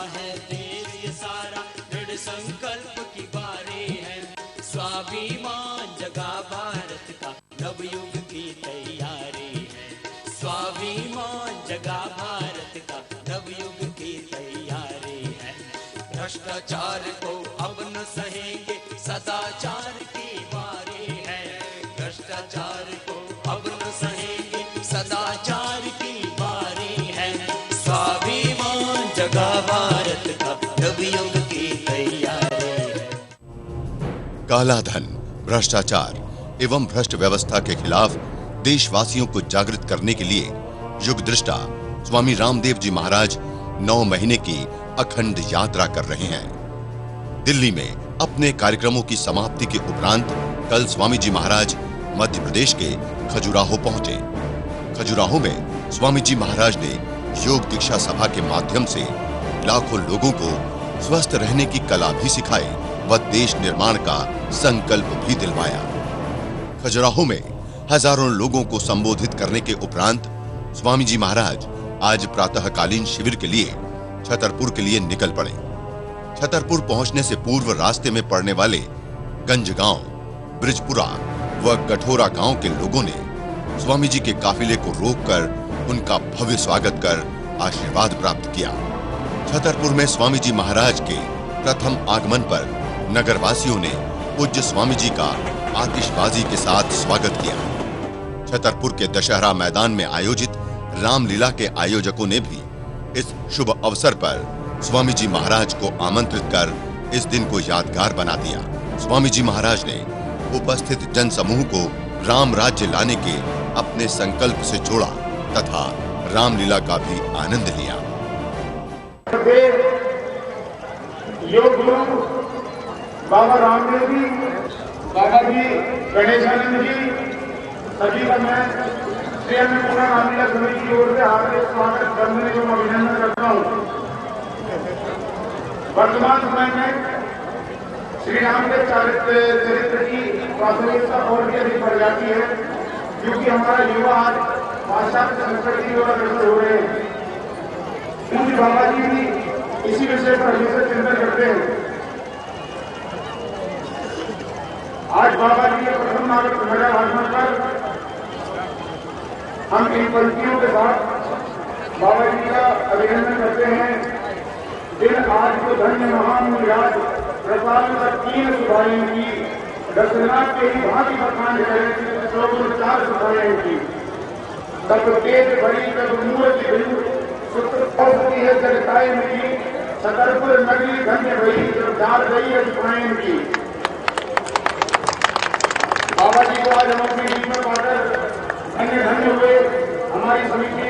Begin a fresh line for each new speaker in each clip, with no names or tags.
है देश ये सारा, दृढ़ संकल्प की बारी है। स्वाभिमान जगा भारत का, नवयुग की तैयारी है। स्वाभिमान जगा भारत का, नवयुग की तैयारी है। भ्रष्टाचार को अब न सहेंगे, सदाचार की बारी है। भ्रष्टाचार को अब न सहेंगे, सदाचार की बारी है। स्वाभिमान जगा भारत का, नवयुग की तैयारी है।
काला धन, भ्रष्टाचार एवं भ्रष्ट व्यवस्था के खिलाफ देशवासियों को जागृत करने के लिए युग दृष्टा स्वामी रामदेव जी महाराज 9 महीने की अखंड यात्रा कर रहे हैं। दिल्ली में अपने कार्यक्रमों की समाप्ति के उपरांत कल स्वामी जी महाराज मध्य प्रदेश के खजुराहो पहुंचे। खजुराहो में स्वामी जी महाराज ने योग दीक्षा सभा के माध्यम से लाखों लोगों को स्वस्थ रहने की कला भी सिखाई व देश निर्माण का संकल्प भी दिलवाया। खजुराहो में हजारों लोगों को संबोधित करने के उपरांत स्वामी जी महाराज आज प्रातःकालीन शिविर के लिए छतरपुर के लिए निकल पड़े। छतरपुर पहुंचने से पूर्व रास्ते में पड़ने वाले गंजगांव, ब्रिजपुरा व गठोरा गांव के लोगों ने स्वामी जी के काफिले को रोककर उनका भव्य स्वागत कर आशीर्वाद प्राप्त किया। छतरपुर में स्वामी जी महाराज के प्रथम आगमन पर नगरवासियों ने पूज्य स्वामी जी का आतिशबाजी के साथ स्वागत किया। छतरपुर के दशहरा मैदान में आयोजित रामलीला के आयोजकों ने भी इस शुभ अवसर पर स्वामी जी महाराज को आमंत्रित कर इस दिन को यादगार बना दिया। स्वामी जी महाराज ने उपस्थित जनसमूह को राम राज्य लाने के अपने संकल्प से जोड़ा तथा रामलीला का भी आनंद लिया।
योग गुरु बाबा रामदेव जी, बाबा जी गणेशानंद जी, सभी का मैं श्री अन्नपूर्णा रामलीला समिति की ओर से हार्दिक स्वागत करने को अभिनंदन करता हूँ। वर्तमान समय में श्री राम के चरित्र की प्रासंगिकता और भी अधिक बढ़ जाती है, क्योंकि हमारा युवा आज पाश्चात्य संस्कृति की ओर अग्रसर हो रहे हैं। क्योंकि बाबा जी भी इसी विषय पर हमेशा चिंतन करते हैं। आज बाबा जी के प्रथम ध्वजा भाषण पर हम इन पंक्तियों के साथ बाबा जी का अभिनंदन करते हैं। दिन आज को धन्य महान राज प्रसाद का 3 सुधारियों की, दर्शनाथ के ही भांति बखान करें 4 सुधारियों की। तब तेज बड़ी तब मूर्ति बिंदु सूत्र पौधती है जगताए मिली, छतरपुर नगरी धन्य भई जब डाल गई अजपायन की। बाबा जी को आज हम अपने बीच में पाकर धन्य धन्य हुए। हमारी समिति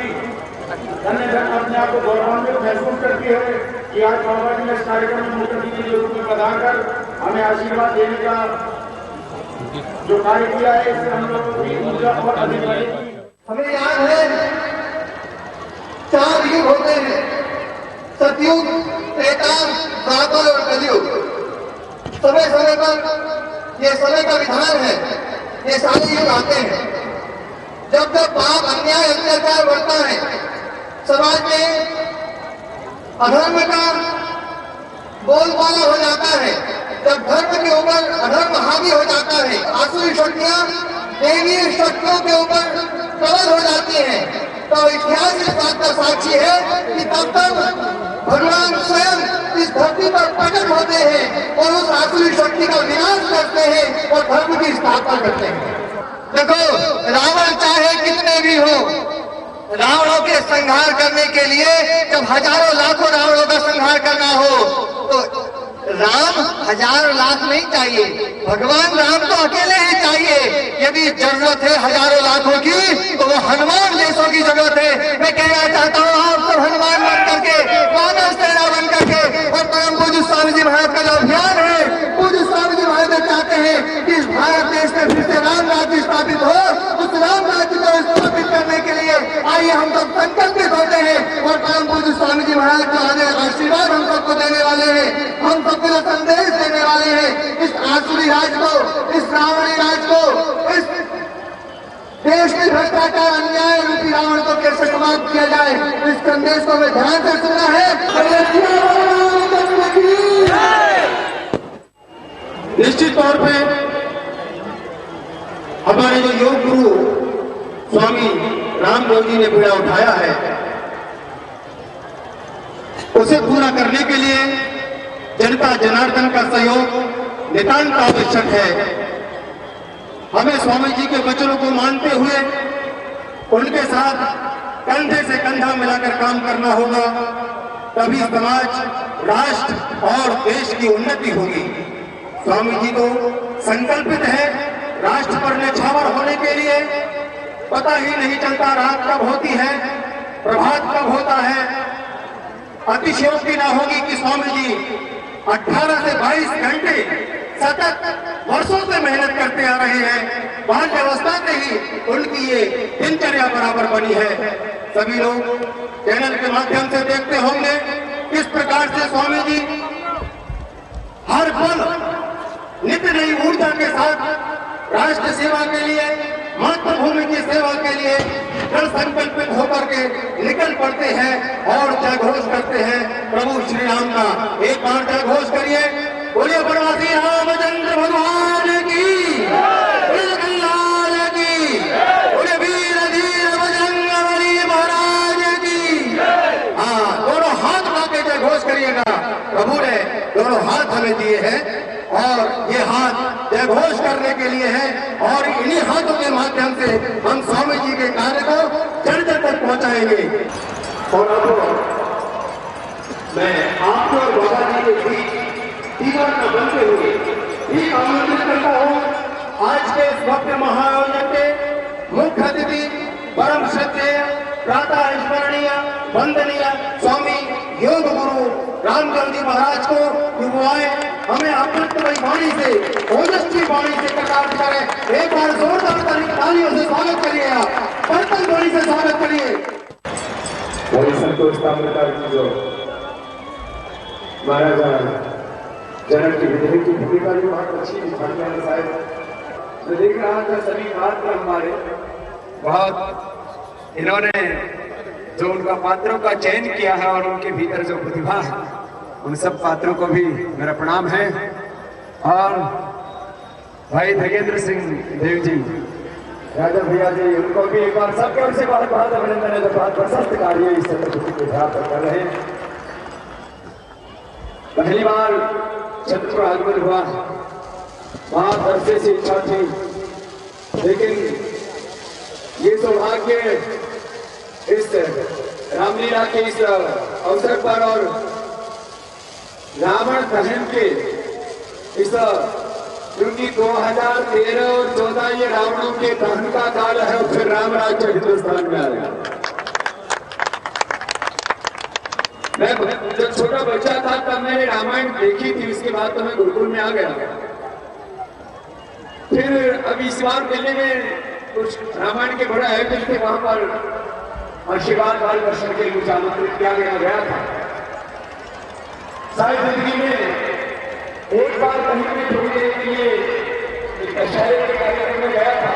धन्य धन्य अपने आप को गौरवान्वित महसूस करती है कि आज बाबा जी ने इस कार्यक्रम में मुख्य अतिथि के रूप में पधारकर हमें आशीर्वाद देने का जो कार्य किया है, इससे हम लोगों की ऊर्जा और अधिक बढ़ेगी।
हमें याद है 4 युग होते हैं, सतयुग, त्रेता, द्वापर और कलयुग। समय समय पर ये समय का विधान है, ये सारे युग आते हैं। जब जब पाप, अन्याय, अत्याचार बढ़ता है, समाज में अधर्म का बोलबाला हो जाता है, जब धर्म के ऊपर अधर्म हावी हो जाता है, आसुरी शक्तियां देवीय शक्तियों के ऊपर प्रबल हो जाती हैं, तो इतिहास इस बात का साक्षी है कि तब तक भगवान स्वयं इस धरती पर प्रकट होते हैं और उस आसुरी शक्ति का विनाश करते हैं और धर्म की स्थापना करते हैं। देखो, रावण चाहे कितने भी हो, रावणों के संहार करने के लिए जब हजारों लाखों रावणों का संहार करना हो तो राम हजारों लाख नहीं चाहिए, भगवान राम तो अकेले ही चाहिए। यदि जरूरत है हजारों लाखों की तो वो हनुमान जैसों की जरूरत है। मैं कहना चाहता हूँ आप सब हनुमान बन करके, वानर सेना बन करके और परम पूज्य स्वामी जी महाराज का जो अभियान है, पूज्य स्वामी जी महाराज चाहते हैं कि इस भारत देश में फिर से राम राज्य स्थापित हो। उस राम राज्य को स्थापित करने के लिए आइए हम सब संकल्पित होते हैं और परम पूज्य स्वामी जी महाराज को आने आशीर्वाद हम सबको देने वाले हैं, हम सबको जो संदेश देने वाले हैं। इस आसुरी राज को, इस रावणी राज को, इस देश में भ्रष्टाचार, अन्याय रूपी रावण को कैसे समाप्त किया जाए, इस संदेश को हमें ध्यान से सुनना है। निश्चित तौर पे हमारे जो योग गुरु स्वामी रामदेव जी ने बीड़ा उठाया है, उसे पूरा करने के लिए जनता जनार्दन का सहयोग नितांत आवश्यक है। हमें स्वामी जी के वचनों को मानते हुए उनके साथ कंधे से कंधा मिलाकर काम करना होगा, तभी समाज, राष्ट्र और देश की उन्नति होगी। स्वामी जी तो संकल्पित है राष्ट्र पर न्यौछावर होने के लिए। पता ही नहीं चलता रात कब होती है, प्रभात कब होता है। अतिशयोक्ति ना होगी कि स्वामी जी 18 से 22 घंटे सतत वर्षों से मेहनत करते आ रहे हैं। बाल्यावस्था से ही उनकी ये दिनचर्या बराबर बनी है। सभी लोग चैनल के माध्यम से देखते होंगे किस प्रकार से स्वामी जी हर पल नित्य नई ऊर्जा के साथ राष्ट्र सेवा के लिए, मातृभूमि की सेवा के लिए दृढ़ संकल्पित होकर के निकल पड़ते हैं और जय घोष करते हैं प्रभु श्री राम का। एक बार जय घोष करिए, बोलिए बनवासी रामचंद्र भगवान की, बोलिए कल्याण की, बोलिए वीर धीर बजरंगबली महाराज की। हाँ, दोनों हाथ उठा के जय घोष करिएगा। प्रभु ने दोनों हाथ हमें दिए हैं और ये हाथ जय घोष करने के लिए है, और इन्हीं हाथों के माध्यम से हम स्वामी जी के कार्य को जन जन तक पहुंचाएंगे। और अब मैं आपको और बाबा जी के बीच दीवार न बनते हुए भी आमंत्रित करता हूँ आज के इस भव्य महाआयोजन के मुख्य अतिथि परम श्रद्धेय प्रातः स्मरणीय वंदनीय स्वामी योग गुरु रामदेव जी महाराज को युवाएं हमें अमृतमयी वाणी से, ओजस्वी वाणी से प्रकाश करें। एक बार जोरदार तालियों से स्वागत करिए, आप बर्तन ध्वनि से स्वागत करिए।
बड़ी संतोष ताम्रकार की जो महाराजा जनक की विधि की भूमिका भी बहुत अच्छी निभाते हैं साहब। मैं देख रहा था सभी पात्र हमारे बहुत, इन्होंने जो उनका पात्रों का चयन किया है और उनके भीतर जो प्रतिभा है, उन सब पात्रों को भी मेरा प्रणाम है। और भाई धर्मेंद्र सिंह देव जी, राजा भैया जी, उनको भी एक बार सबके ओर से बहुत बहुत अभिनंदन है जो बहुत प्रशस्त कार्य इस छत्रपति के ध्यान पर कर रहे हैं। पहली बार छत्र का आगमन हुआ, बहुत अरसे से इच्छा थी, लेकिन ये सौभाग्य इस रामलीला के इस अवसर पर और रावण दहन के इस, क्योंकि 2013 और 14 ये रावणों के दहन का काल है, और फिर राम राज्य हिंदुस्तान में आएगा। मैं जब छोटा बच्चा था तब मैंने रामायण देखी थी, उसके बाद तो मैं गुरुकुल में आ गया। फिर अभी इस बार दिल्ली में कुछ रामायण के बड़े आयोजन थे, वहां पर आशीर्वाद मार्गदर्शन के लिए आमंत्रित किया गया था। सारी जिंदगी में एक बार कहीं भी थोड़ी देर के लिए एक दशहरे के कार्यक्रम में गया था,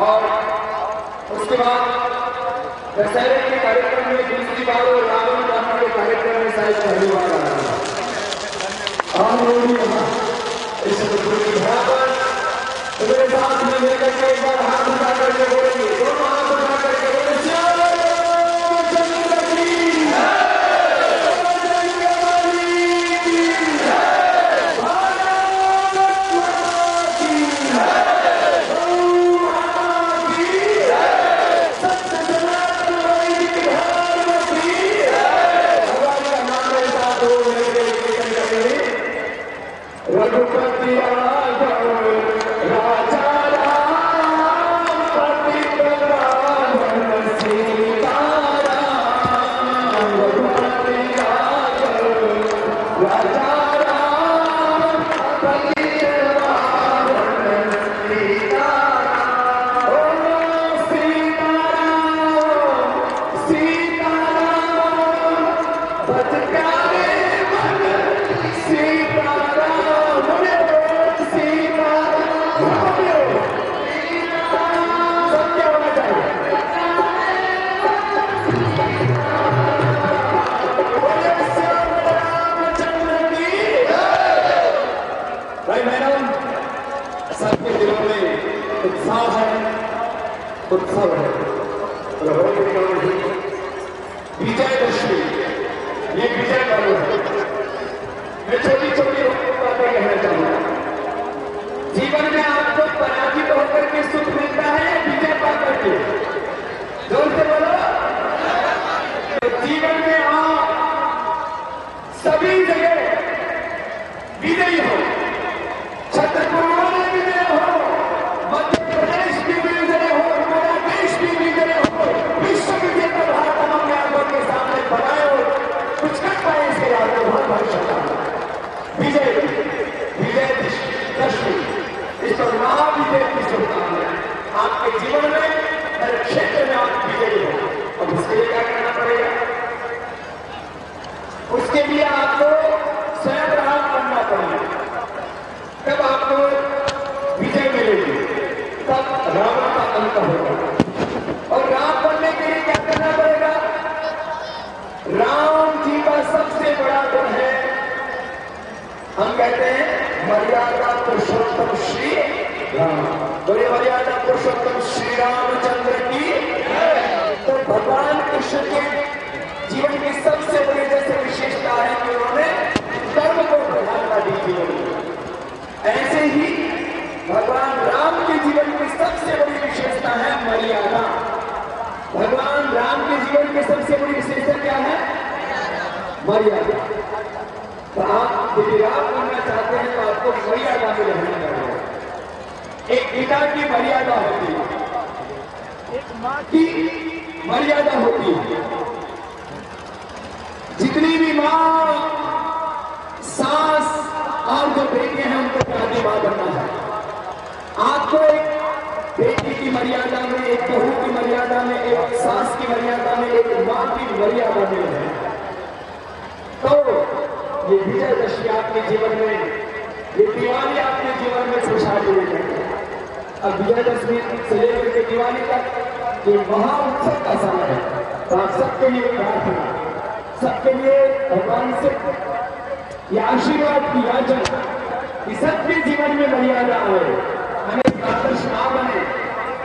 और उसके बाद दशहरे के कार्यक्रम में दूसरी बार और रावण दहन के कार्यक्रम में शायद पहली बार आ रहा है। मेरे साथ में लेकर के एक बार हाथ उठा करके बोलेंगे, दोनों हाथ उठा करके बोले रघुपति राजा राम पति उत्सव है। विजयदशमी, ये विजय पर्व है। मैं छोटी छोटी बातें कहना चाहूंगा। जीवन में आपको पराजित होकर के सुख मिलता है या विजय पा करके? जोर से बोलो। तो जीवन में आप सभी जगह विजयी हो। छत्रपुर में विजय हो, मध्य प्रदेश भी विजय हो, हमारा देश भी विजय हो, विश्व विजेता भारत हम आपको के सामने बनाए हो, कुछ कर पाए इसके आपको बहुत बहुत शुभकामनाएं। विजय विजयदशमी, इस पर महाविजय की शुभकामनाएं। आपके जीवन में हर क्षेत्र में आप विजयी हो। अब उसके लिए क्या करना पड़ेगा? उसके लिए आपको स्वयं राम बनना पड़ेगा। तब आपको विजय मिलेगी, तब रावण का अंत होगा। और राम बनने के लिए क्या करना पड़ेगा? राम जी का सबसे बड़ा गुण है, हम कहते हैं मर्यादा पुरुषोत्तम श्री राम। बोले मर्यादा पुरुषोत्तम श्री रामचंद्र की। तो भगवान कृष्ण के जीवन की सबसे बड़ी जैसे विशेषता है कि उन्होंने कर्म को प्रधानता दी जीवन में, ऐसे ही भगवान राम के जीवन की सबसे बड़ी विशेषता है मर्यादा। भगवान राम के जीवन की सबसे बड़ी विशेषता क्या है? मर्यादा। तो आप यदि राम बनना चाहते हैं तो आपको मर्यादा में रहना पड़ेगा। एक पिता की मर्यादा होती है, एक मां की मर्यादा होती है। जितनी भी मां, सास और जो बेटे हैं उनको अपनी मां बनना है। आपको एक बेटी की मर्यादा में, एक बहू की मर्यादा में, एक सास की मर्यादा में, एक मां की मर्यादा में है। तो ये विजयदशमी आपके जीवन में, ये दिवाली आपके जीवन में खुशहाली लेकर। अब विजयदशमी से लेकर के दिवाली तक ये महाउत्सव का समय है। तो आप सबके लिए प्रार्थना, सबके लिए भगवान से ये आशीर्वाद की याचना कि सबके जीवन में मर्यादा आए, हमें आदर्श मां बने,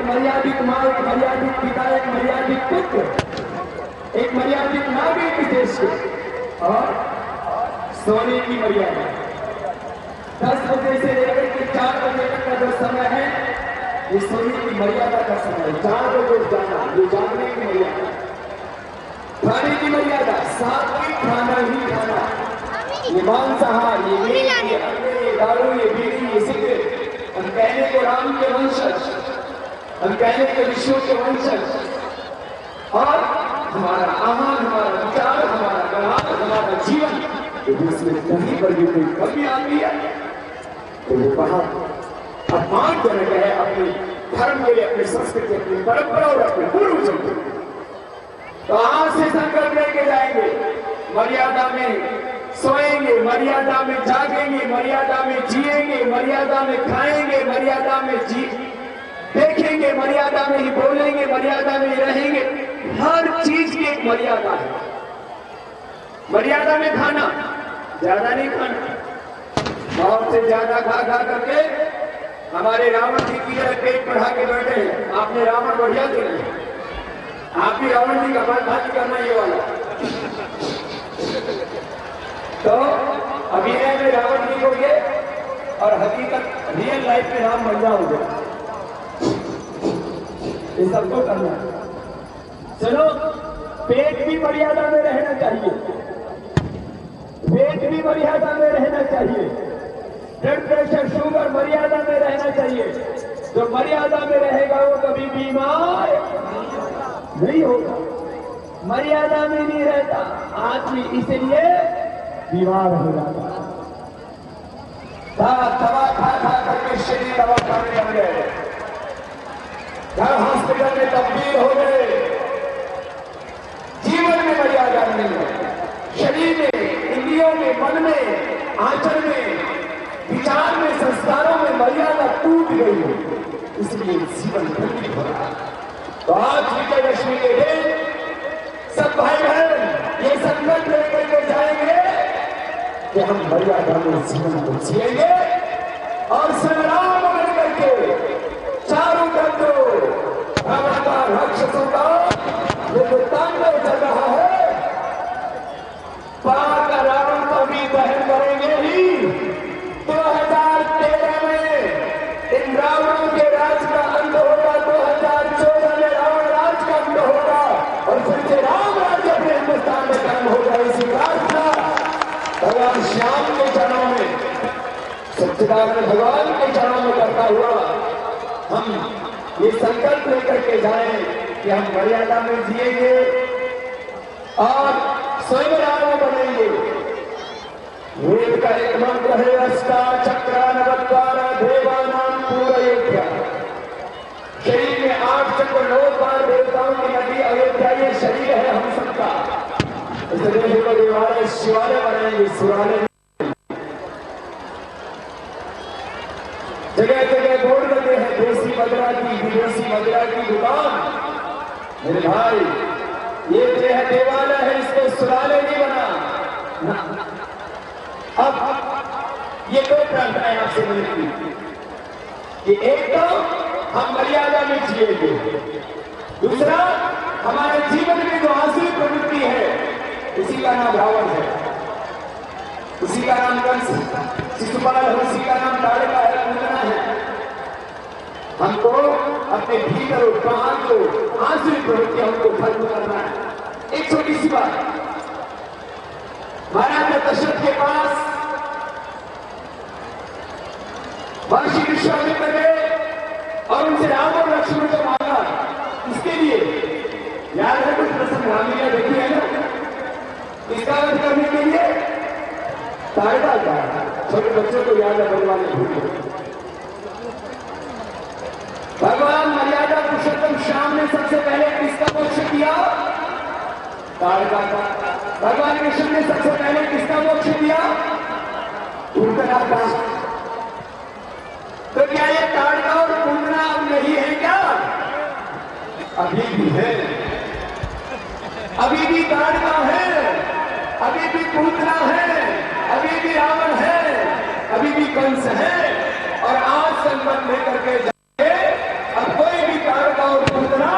मर्यादित मां, एक मर्यादित पिता, एक मर्यादित पुत्र, एक मर्यादित नागरिक इस देश के। और सोने की मर्यादा 10 बजे से लेकर के 4 बजे तक का जो समय है, ये सोने की मर्यादा का समय है। 4 बजे जाना, ये जागने की मर्यादा। खाने की मर्यादा, सात्विक खाना ही खाना। ये मांसाहार, ये मीट, ये अंडे, ये दारू, ये बीड़ी, ये सिगरेट। हम कहने को राम के वंशज, हम कहने को विष्णु के वंशज। और हमारा आहार, हमारा विचार, हमारा व्यवहार, हमारा जीवन, इसमें कहीं पर भी कोई कमी आती है तो वो कहा अपमानजनक है अपने धर्म के लिए, अपनी संस्कृति, अपनी परंपरा और अपने पूर्वजों को। तो आज से संकल्प लेके जाएंगे, मर्यादा में सोएंगे, मर्यादा में जागेंगे, मर्यादा में जिएंगे, मर्यादा में खाएंगे, मर्यादा में देखेंगे, मर्यादा में ही बोलेंगे, मर्यादा में ही रहेंगे। हर चीज की एक मर्यादा है। मर्यादा में खाना, ज्यादा नहीं खाना। बहुत से ज्यादा खा खा करके हमारे रावण जी की तरह पेट बढ़ा के बैठे हैं। आपने रावण बढ़िया दिया है, आप भी रावण जी का बर्दाश्त करना ये वाला। तो अभिनय में रावण जी हो गए और हकीकत रियल लाइफ में राम बन जाओगे। ये सबको करना है। चलो, पेट भी मर्यादा में रहना चाहिए, वेट भी मर्यादा में रहना चाहिए, ब्लड प्रेशर, शुगर मर्यादा में रहना चाहिए। जो मर्यादा में रहेगा वो कभी बीमार नहीं होगा। मर्यादा में नहीं रहता आदमी, इसलिए बीमार हो जाता। दवा खा खा करके शरीर दवा खाने लग गए, घर हॉस्पिटल में तब्दील हो गए। जीवन में मर्यादा नहीं है, शरीर में, इंद्रियों में, मन में, आचरण में, विचार में, संस्कारों में मर्यादा टूट गई है, इसलिए जीवन दुखी हो रहा है। तो आज विजयदशमी के दिन सब भाई बहन ये संकल्प लेकर के जाएंगे कि हम मर्यादा में जीवन को जिएंगे और श्री राम बन करके चारों तरफ ऐसे राम राज्य अपने हिंदुस्तान में कायम हो जाए, इसी प्रार्थना भगवान श्याम के चरणों में, सच्चिदानंद भगवान के चरणों में करता हुआ हम ये संकल्प लेकर के जाएं कि हम मर्यादा में जिएंगे और स्वयं राम बनेंगे। वेद का एक मंत्र है, अष्टा चक्रानवद्वारा देवानाम पूरयेभ्य। शरीर में 8 चक्र 9 बार देवताओं की नदी अयोध्या ये शरीर है हम सबका। इसलिए को देवालय शिवालय बनाएंगे, शिवालय जगह जगह बोर्ड लगे हैं, देसी मदिरा की विदेशी मदिरा की दुकान। मेरे भाई ये जो है देवालय है, इसको सुरालय नहीं बना। अब ये दो प्रार्थनाएं आपसे मिलती कि एक तो हम मर्यादा में जिएंगे, दूसरा हमारे जीवन में जो आसुरी प्रवृत्ति है उसी का नाम रावण है, उसी का नाम कंस, शिशुपाल है, उसी का नाम ताड़का है, पूतना है। हमको अपने भीतर और बाहर को आसुरी प्रवृत्ति हमको खत्म करना है। एक छोटी सी बात, महाराज दशरथ के पास महर्षि विश्वामित्र गए और उनसे राम और लक्ष्मण को मांगा। इसके लिए याद है कुछ प्रसंग रामलीला देखी है ना, इसका वध करने के लिए ताड़का का, छोटे बच्चों को याद है, भगवान ने भूल। भगवान मर्यादा पुरुषोत्तम श्याम ने सबसे पहले किसका मोक्ष किया? ताड़का का। भगवान कृष्ण ने सबसे पहले किसका मोक्ष दिया? पूतना का। तो क्या ये ताड़का और पूतना अब नहीं है क्या? अभी भी है, अभी भी ताड़का है, अभी भी पूतना है, अभी भी रावण है, अभी भी कंस है। और आज संकल्प लेकर के जाए, अब कोई भी ताड़का और पूतना,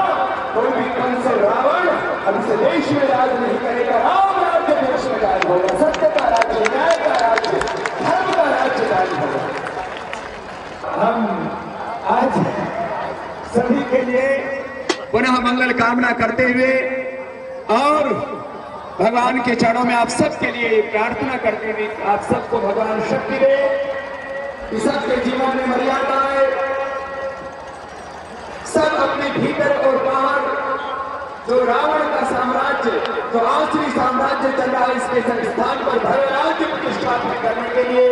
कोई भी कंस और रावण अब इस देश में राज नहीं करेगा। राम राज्य देश में राज होगा, सत्य का राज्य, न्याय का राज्य, धर्म का राज्य राज होगा। हम आज सभी के लिए पुनः मंगल कामना करते हुए और भगवान के चरणों में आप सबके लिए प्रार्थना करते हुए आप सबको भगवान शक्ति दे कि सबके जीवन में मर्यादा आए, सब अपने भीतर और बाहर जो रावण का साम्राज्य, जो आसुरी साम्राज्य चल रहा है, इसके संस्थान पर भव्य राज्य प्रतिष्ठापित करने के लिए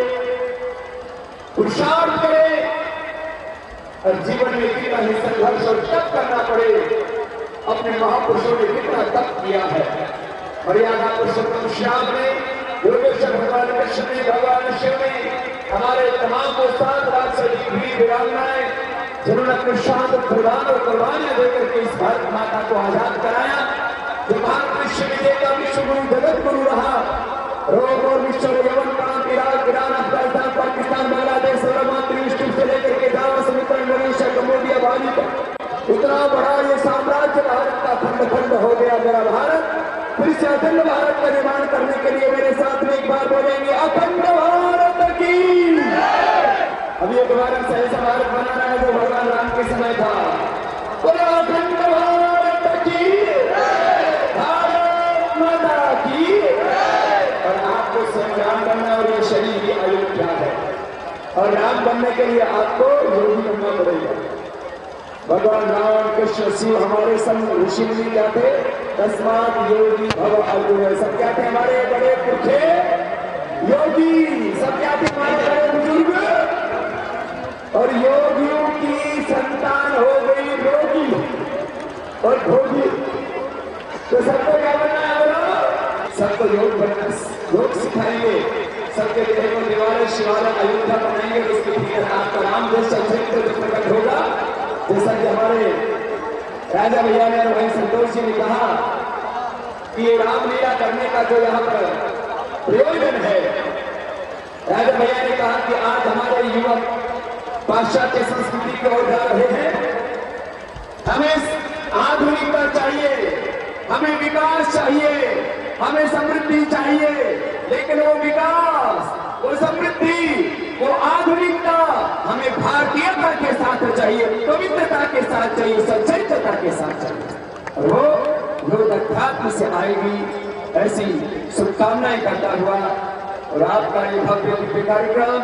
पुरुषार्थ करे और जीवन में कितना ही संघर्ष और तप करना पड़े। अपने महापुरुषों ने कितना तप किया है। मर्यादा पुरुषोत्तम श्याम ने, योगेश्वर भगवान कृष्ण ने, भगवान शिव ने, हमारे तमाम उस्ताद राजसी वीर वीरांगनाएं जिन्होंने अपने शांत बलिदान और कुर्बानियां देकर के इस भारत माता को आजाद कराया, जो भारत विश्व विजेता विश्व गुरु जगत गुरु रहा, रोम और विश्व यवन प्रांत, इराक, ईरान, अफगानिस्तान, पाकिस्तान, बांग्लादेश, सर्वमात्री विष्णु से लेकर के जावा, समुद्र, इंडोनेशिया, कम्बोडिया, बाली तक इतना बड़ा ये साम्राज्य भारत का खंड खंड हो गया। मेरा भारत फिर से अखंड भारत का निर्माण करने के लिए मेरे साथ में एक बार बोलेंगे, अखंड भारत की। अभी एक भारत से ऐसा भारत बनाना है जो भगवान राम के समय था। बोलो अखंड भारत की, भारत माता की। और आपको स्वयं राम बनना और ये शरीर की अयोध्या है, और राम बनने के लिए आपको योगी बनना पड़ेगा। भगवान राम कृष्ण शिव हमारे संग ऋषि मुनि क्या थे? तस्मात् योगी भव अर्जुन। सब क्या थे? हमारे बड़े पुरखे योगी। सब क्या थे? हमारे बड़े बुजुर्ग। और योगियों की संतान हो गई रोगी और भोगी। तो सबको क्या बनना है? बोलो, सबको योग बनना, योग सिखाएंगे। सबके देह को देवालय शिवालय अयोध्या बनाएंगे, उसके भीतर आपका राम देश चरित्र प्रकट होगा। जैसा कि हमारे राजा भैया ने और भाई संतोष जी ने कहा कि ये रामलीला करने का जो यहाँ पर प्रयोजन है, राजा भैया ने कहा कि आज हमारे युवक पाश्चात्य संस्कृति की ओर जा रहे हैं। हमें आधुनिकता चाहिए, हमें विकास चाहिए, हमें समृद्धि चाहिए, लेकिन वो विकास, वो समृद्धि, वो आधुनिकता हमें भारतीयता के साथ चाहिए, पवित्रता के साथ चाहिए, सच्चाईता के साथ चाहिए। और वो लोग अध्यात्म से आएगी, ऐसी शुभकामनाएं करता हुआ और आपका ये भव्य दिव्य कार्यक्रम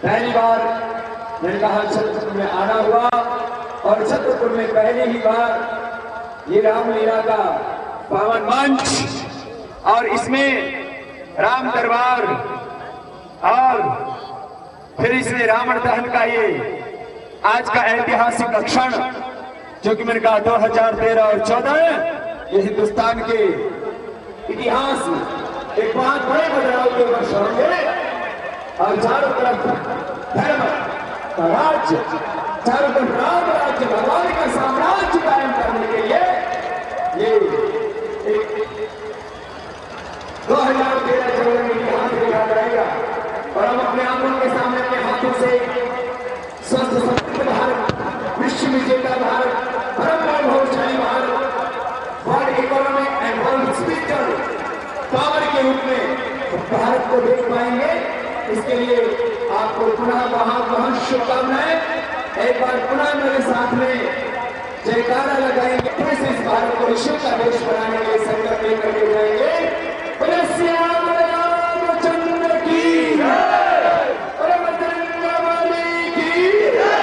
पहली बार मैंने कहा छतरपुर में आना हुआ और छतरपुर में पहली ही बार ये रामलीला का पावन मंच और इसमें राम दरबार और फिर इसमें रावण दहन का ये आज का ऐतिहासिक क्षण जो कि मैंने कहा 2013 और 14 ये हिंदुस्तान के इतिहास में एक बहुत बड़े बदलाव के वर्ष होंगे और चारों तरफ धर्म का राज्य, चारों तरफ राम राज्य भगवान का साम्राज्य कायम करने के लिए ये 2013-14 में इतिहास लिखा जाएगा और हम अपने आंखों के सामने अपने हाथों से स्वस्थ समृद्ध भारत, विश्व विजेता भारत, परम वैभवशाली Bharat, world economic and world spiritual power के रूप में भारत को देख पाएंगे। इसके लिए आपको पुनः बहुत बहुत शुभकामनाएं। एक बार पुनः मेरे साथ में जयकारा लगाएंगे, फिर से इस भारत को विश्व का देश बनाने के लिए संकल्प लेकर के जाएंगे। श्याम रामचंद्र की जय, बजरंगबली की जय,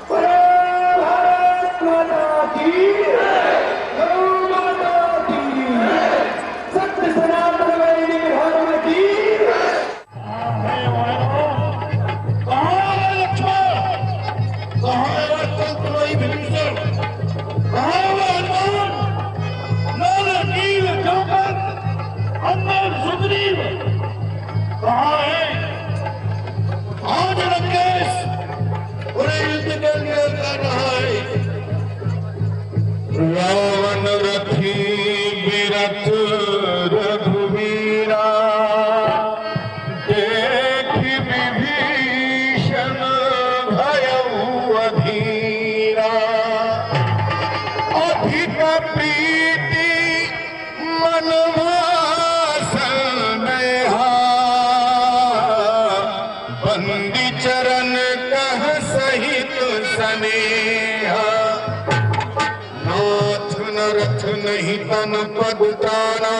भारत माता की जय, गौ माता की जय, सत्य सनातन वैदिक धर्म की जय।
कहाँ है आज लंकेश पूरे युद्ध के लिए कर रहा है। रावण रथी विरथ रघुवीरा देख विभीषण भयउ अधीरा अधिक प्रीति मन चरण कह सहित स्नेहा नाथ न रथ नहीं तन पद त्राना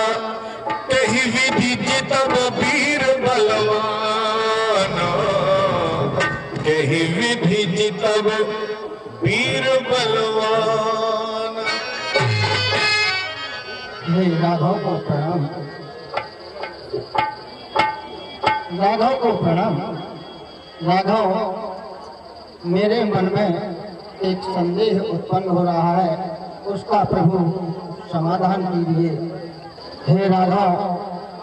कही विधि जितब वीर बलवान कही विधि जितब वीर बलवान।
राघव को प्रणाम, राघव को प्रणाम। राघव, मेरे मन में एक संदेह उत्पन्न हो रहा है, उसका प्रभु समाधान कीजिए। हे राघव,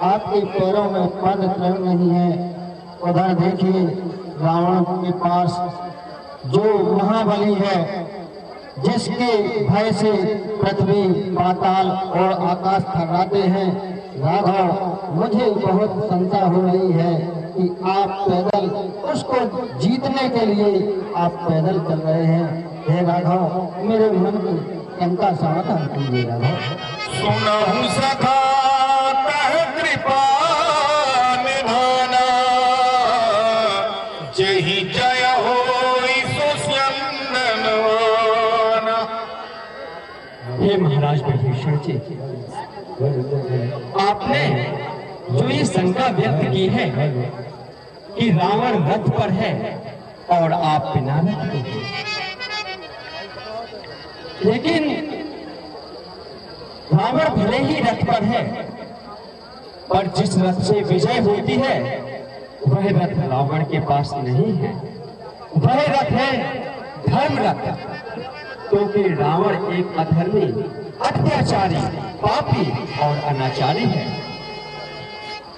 आपके पैरों में पद त्रय नहीं है। उधर देखिए, रावण के पास जो महाबली है, जिसके भय से पृथ्वी, पाताल और आकाश थर्राते हैं। राघव, मुझे बहुत शंका हो रही है कि आप पैदल उसको जीतने के लिए आप पैदल चल रहे हैं। हे राघव, मेरे मन की शंका समाधान कीजिए। राघव,
सुनहु सखा कह कृपा निधाना जही जय होई सुस्यंदनवाना।
हे महाराज विभीषण जी, आपने जो ये शंका व्यक्त की है कि रावण रथ पर है और आप बिना रथ के हैं, लेकिन रावण भले ही रथ पर है, पर जिस रथ से विजय होती है वह रथ रावण के पास नहीं है। वह रथ है धर्म रथ, क्योंकि रावण एक अधर्मी, अत्याचारी, पापी और अनाचारी है।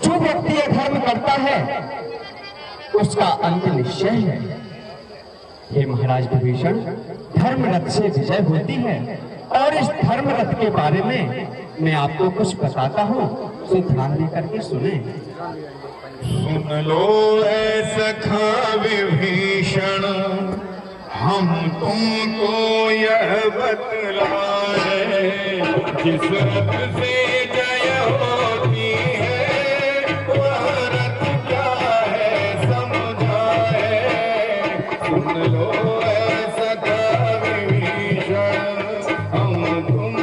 जो व्यक्ति अधर्म करता है उसका अंत निश्चय है। हे महाराज विभीषण, धर्म रथ से विजय होती है और इस धर्म रथ के बारे में मैं आपको कुछ बताता हूँ, तो ध्यान देकर के सुने।
सुन लो ऐ सखा विभीषण, हम तुमको यह बतलाए, जिस रथ से जय होती है वह रथ क्या है समझाए। सुन लो ऐ सखा विभीषण, हम तुम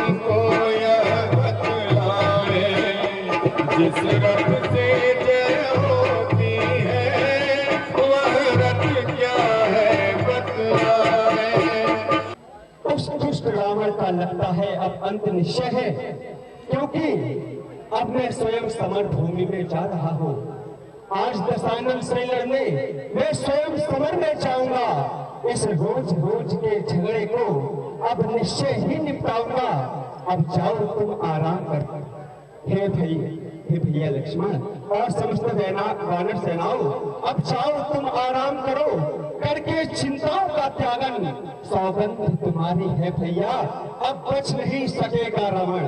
जिस रथ से जय होती है वह रथ क्या है बतलाए।
उस दुष्ट रावण का लगता है अब अंत निश्चय है, क्योंकि अब मैं स्वयं समर भूमि में जा रहा हूँ। आज दशानन से लड़ने मैं स्वयं समर में जाऊंगा। इस रोज रोज के झगड़े को अब निश्चय ही निपटाऊंगा। अब जाओ तुम आराम कर। हे भैया लक्ष्मण और समस्त वानर सेनाओं, अब जाओ तुम आराम करो, करके चिंताओं का त्यागन। सौगंध तुम्हारी है भैया, अब बच नहीं सकेगा रावण।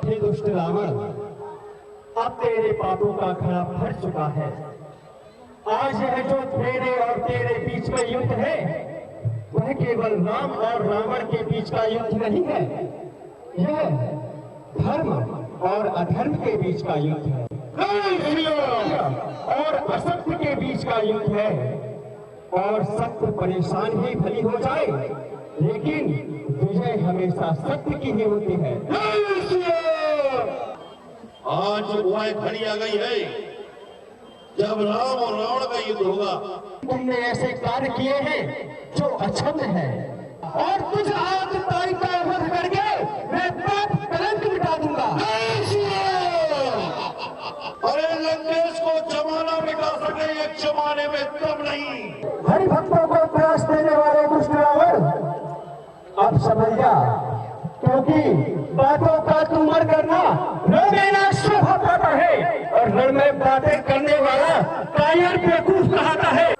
हे दुष्ट रावण, अब तेरे पापों का घड़ा भर चुका है। आज यह जो तेरे और तेरे बीच में युद्ध है वह केवल राम और रावण के बीच का युद्ध नहीं है, यह धर्म और अधर्म के बीच का युद्ध है, और असत्य के बीच का युद्ध है। और सत्य परेशान ही भली हो जाए, लेकिन विजय हमेशा सत्य की ही होती है।
आज वह घड़ी आ गई है जब राम और रावण का युद्ध होगा।
तुमने ऐसे कार्य किए हैं जो अक्षम्य है, और तुझ आज ताई का वध करके मैं पाप कलंक मिटा दूंगा।
अरे लंकेश को जमाना मिटा सके एक जमाने में तब नहीं।
हरि भक्तों को त्रास देने वाले दुष्ट रावण अब समझ जा, क्योंकि बातों का तुमर करना रण में शोभा पाता है, और रण में बातें करने वाला कायर बेवकूफ कहता है।